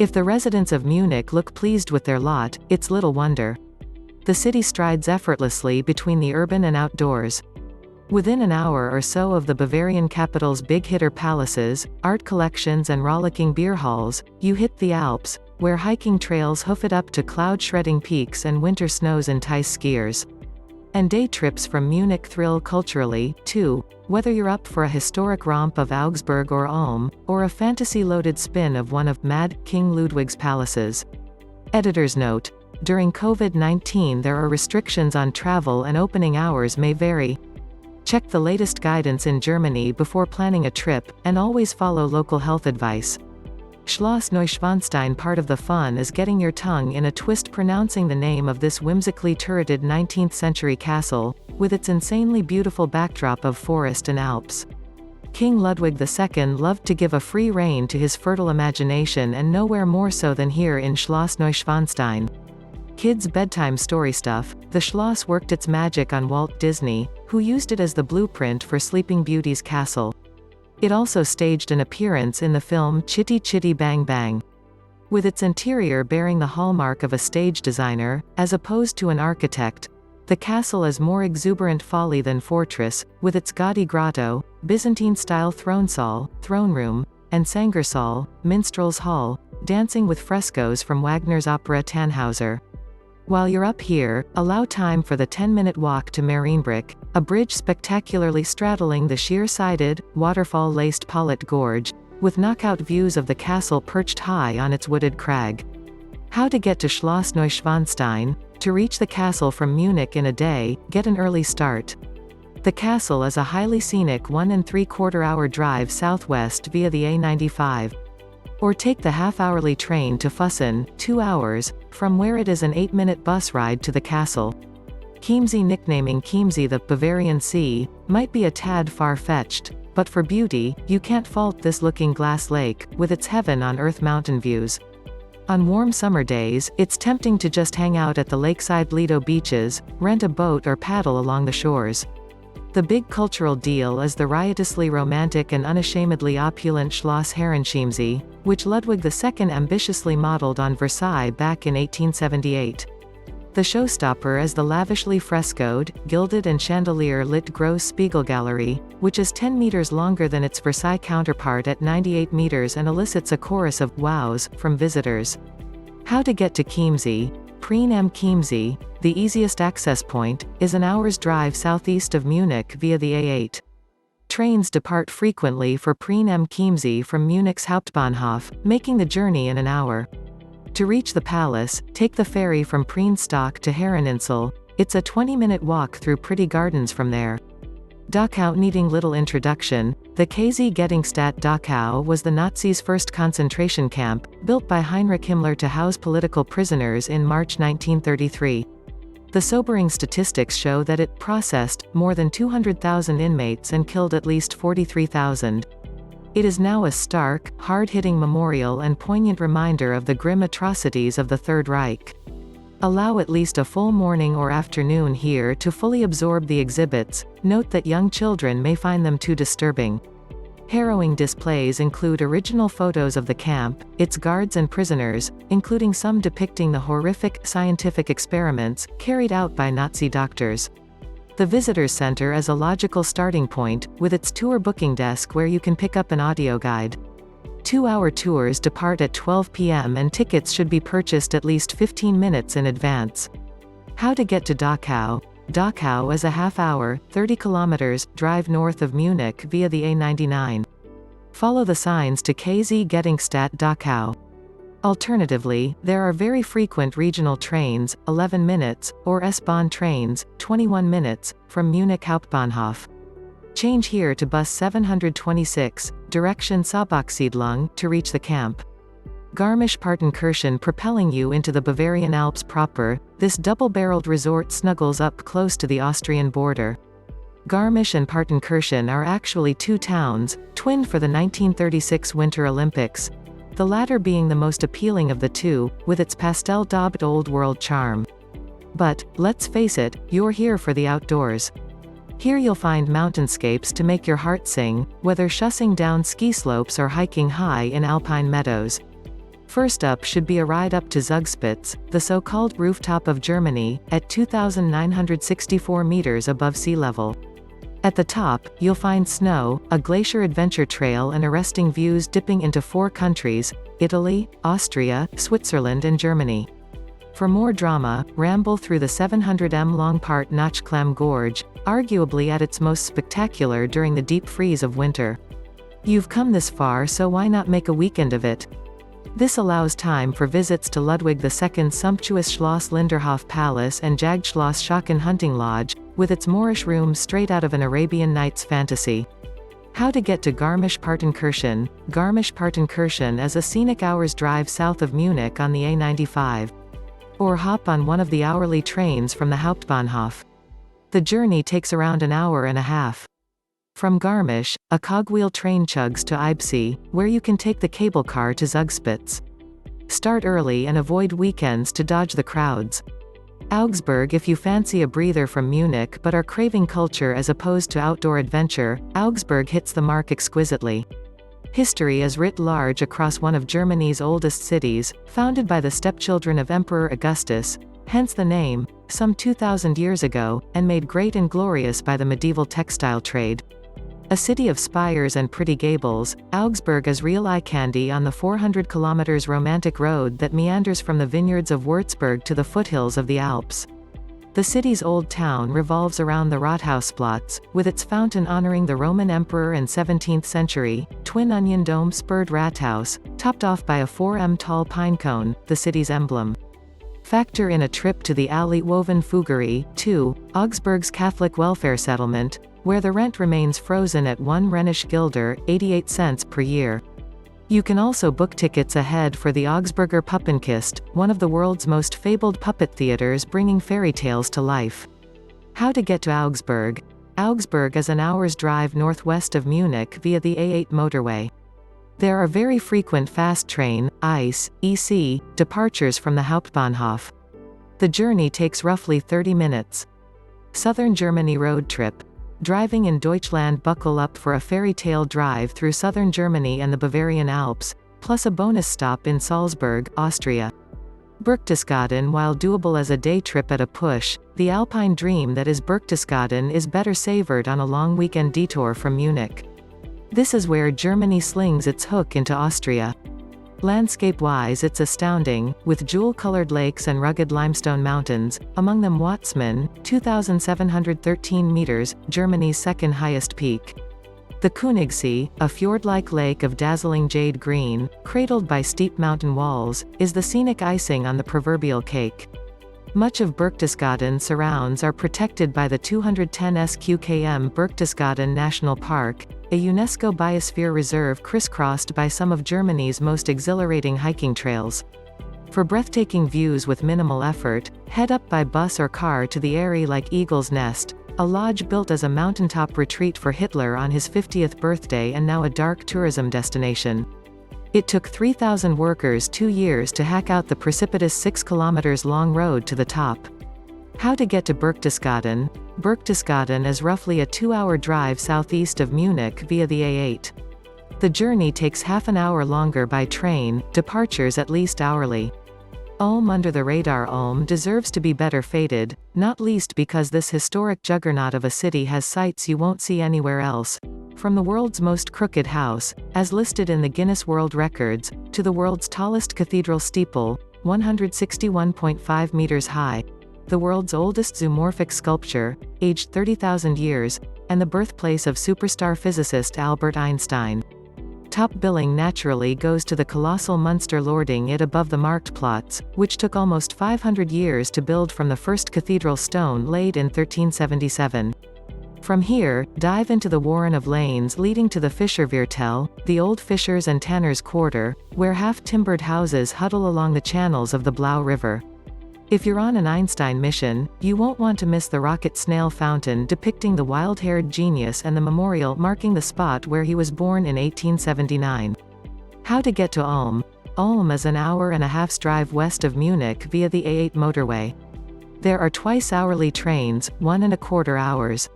If the residents of Munich look pleased with their lot, it's little wonder. The city strides effortlessly between the urban and outdoors. Within an hour or so of the Bavarian capital's big-hitter palaces, art collections and rollicking beer halls, you hit the Alps, where hiking trails hoof it up to cloud-shredding peaks and winter snows entice skiers. And day trips from Munich thrill culturally, too, whether you're up for a historic romp of Augsburg or Ulm, or a fantasy-loaded spin of one of Mad King Ludwig's palaces. Editor's note: during COVID-19 there are restrictions on travel and opening hours may vary. Check the latest guidance in Germany before planning a trip, and always follow local health advice. Schloss Neuschwanstein. Part of the fun is getting your tongue in a twist pronouncing the name of this whimsically turreted 19th-century castle, with its insanely beautiful backdrop of forest and Alps. King Ludwig II loved to give a free rein to his fertile imagination, and nowhere more so than here in Schloss Neuschwanstein. Kids' bedtime story stuff. The Schloss worked its magic on Walt Disney, who used it as the blueprint for Sleeping Beauty's castle. It also staged an appearance in the film Chitty Chitty Bang Bang. With its interior bearing the hallmark of a stage designer, as opposed to an architect, the castle is more exuberant folly than fortress, with its gaudy grotto, Byzantine-style throne room, and Sängersaal, minstrel's hall, dancing with frescoes from Wagner's opera Tannhauser. While you're up here, allow time for the 10-minute walk to Marienbrück, a bridge spectacularly straddling the sheer-sided, waterfall-laced Paulet Gorge, with knockout views of the castle perched high on its wooded crag. How to get to Schloss Neuschwanstein? To reach the castle from Munich in a day, get an early start. The castle is a highly scenic 1 3/4 hour drive southwest via the A95. Or take the half-hourly train to Füssen, 2 hours, from where it is an 8-minute bus ride to the castle. Chiemsee. Nicknaming Chiemsee the Bavarian Sea might be a tad far-fetched, but for beauty, you can't fault this looking glass lake, with its heaven-on-earth mountain views. On warm summer days, it's tempting to just hang out at the lakeside Lido beaches, rent a boat or paddle along the shores. The big cultural deal is the riotously romantic and unashamedly opulent Schloss Herrenchiemsee, which Ludwig II ambitiously modeled on Versailles back in 1878. The showstopper is the lavishly frescoed, gilded and chandelier-lit Gross Spiegelgallery, which is 10 meters longer than its Versailles counterpart at 98 meters and elicits a chorus of wows from visitors. How to get to Chiemsee? Prien am Chiemsee, the easiest access point, is an hour's drive southeast of Munich via the A8. Trains depart frequently for Prien am Chiemsee from Munich's Hauptbahnhof, making the journey in an hour. To reach the palace, take the ferry from Preenstock to Herreninsel. It's a 20-minute walk through pretty gardens from there. Dachau. Needing little introduction, the KZ-Gedenkstätte Dachau was the Nazis' first concentration camp, built by Heinrich Himmler to house political prisoners in March 1933. The sobering statistics show that it processed more than 200,000 inmates and killed at least 43,000. It is now a stark, hard-hitting memorial and poignant reminder of the grim atrocities of the Third Reich. Allow at least a full morning or afternoon here to fully absorb the exhibits. Note that young children may find them too disturbing. Harrowing displays include original photos of the camp, its guards and prisoners, including some depicting the horrific, scientific experiments carried out by Nazi doctors. The Visitors Center is a logical starting point, with its tour booking desk where you can pick up an audio guide. 2-hour tours depart at 12 p.m. and tickets should be purchased at least 15 minutes in advance. How to get to Dachau? Dachau is a half-hour, 30 kilometers, drive north of Munich via the A99. Follow the signs to KZ-Gedenkstätte Dachau. Alternatively, there are very frequent regional trains, 11 minutes, or S-Bahn trains, 21 minutes, from Munich Hauptbahnhof. Change here to bus 726, direction Saarbachsiedlung, to reach the camp. Garmisch-Partenkirchen. Propelling you into the Bavarian Alps proper, this double-barreled resort snuggles up close to the Austrian border. Garmisch and Partenkirchen are actually two towns, twinned for the 1936 Winter Olympics, the latter being the most appealing of the two, with its pastel-daubed old-world charm. But, let's face it, you're here for the outdoors. Here you'll find mountainscapes to make your heart sing, whether shussing down ski slopes or hiking high in alpine meadows. First up should be a ride up to Zugspitze, the so-called rooftop of Germany, at 2,964 meters above sea level. At the top, you'll find snow, a glacier adventure trail and arresting views dipping into 4 countries, Italy, Austria, Switzerland and Germany. For more drama, ramble through the 700 m long Part Nachklamm Gorge, arguably at its most spectacular during the deep freeze of winter. You've come this far, so why not make a weekend of it? This allows time for visits to Ludwig II's sumptuous Schloss Linderhof Palace and Jagdschloss Schocken Hunting Lodge, with its Moorish rooms straight out of an Arabian Nights fantasy. How to get to Garmisch-Partenkirchen. Garmisch-Partenkirchen is a scenic hour's drive south of Munich on the A95. Or hop on one of the hourly trains from the Hauptbahnhof. The journey takes around an hour and a half. From Garmisch, a cogwheel train chugs to Eibsee, where you can take the cable car to Zugspitze. Start early and avoid weekends to dodge the crowds. Augsburg. If you fancy a breather from Munich but are craving culture as opposed to outdoor adventure, Augsburg hits the mark exquisitely. History is writ large across one of Germany's oldest cities, founded by the stepchildren of Emperor Augustus, hence the name, some 2,000 years ago, and made great and glorious by the medieval textile trade. A city of spires and pretty gables, Augsburg is real eye candy on the 400 kilometers romantic road that meanders from the vineyards of Würzburg to the foothills of the Alps. The city's old town revolves around the Rathausplatz, with its fountain honoring the Roman emperor and 17th century, twin onion dome spurred Rathaus, topped off by a 4 m tall pine cone, the city's emblem. Factor in a trip to the alley woven Fuggery, too, Augsburg's Catholic welfare settlement, where the rent remains frozen at 1 Rhenish Guilder, 88 cents per year. You can also book tickets ahead for the Augsburger Puppenkiste, one of the world's most fabled puppet theaters bringing fairy tales to life. How to get to Augsburg. Augsburg is an hour's drive northwest of Munich via the A8 motorway. There are very frequent fast train, ICE, EC, departures from the Hauptbahnhof. The journey takes roughly 30 minutes. Southern Germany road trip. Driving in Deutschland. Buckle up for a fairy tale drive through southern Germany and the Bavarian Alps, plus a bonus stop in Salzburg, Austria. Berchtesgaden. While doable as a day trip at a push, the alpine dream that is Berchtesgaden is better savored on a long weekend detour from Munich. This is where Germany slings its hook into Austria. Landscape-wise it's astounding, with jewel-colored lakes and rugged limestone mountains, among them Watzmann, 2,713 meters, Germany's second highest peak. The Königssee, a fjord-like lake of dazzling jade green, cradled by steep mountain walls, is the scenic icing on the proverbial cake. Much of Berchtesgaden surrounds are protected by the 210 sqkm Berchtesgaden National Park, a UNESCO Biosphere Reserve crisscrossed by some of Germany's most exhilarating hiking trails. For breathtaking views with minimal effort, head up by bus or car to the Eyrie like Eagle's Nest, a lodge built as a mountaintop retreat for Hitler on his 50th birthday and now a dark tourism destination. It took 3,000 workers 2 years to hack out the precipitous 6 kilometers long road to the top. How to get to Berchtesgaden. Berchtesgaden is roughly a 2-hour drive southeast of Munich via the A8. The journey takes half an hour longer by train, departures at least hourly. Ulm under the radar. Ulm deserves to be better fated, not least because this historic juggernaut of a city has sights you won't see anywhere else. From the world's most crooked house, as listed in the Guinness World Records, to the world's tallest cathedral steeple, 161.5 meters high, the world's oldest zoomorphic sculpture, aged 30,000 years, and the birthplace of superstar physicist Albert Einstein. Top billing naturally goes to the colossal Munster lording it above the Marktplatz, which took almost 500 years to build from the first cathedral stone laid in 1377. From here, dive into the warren of lanes leading to the Fischerviertel, the old fishers' and tanners' quarter, where half-timbered houses huddle along the channels of the Blau River. If you're on an Einstein mission, you won't want to miss the rocket snail fountain depicting the wild-haired genius and the memorial marking the spot where he was born in 1879. How to get to Ulm. Ulm is an hour and a half's drive west of Munich via the A8 motorway. There are twice-hourly trains, 1¼ hours,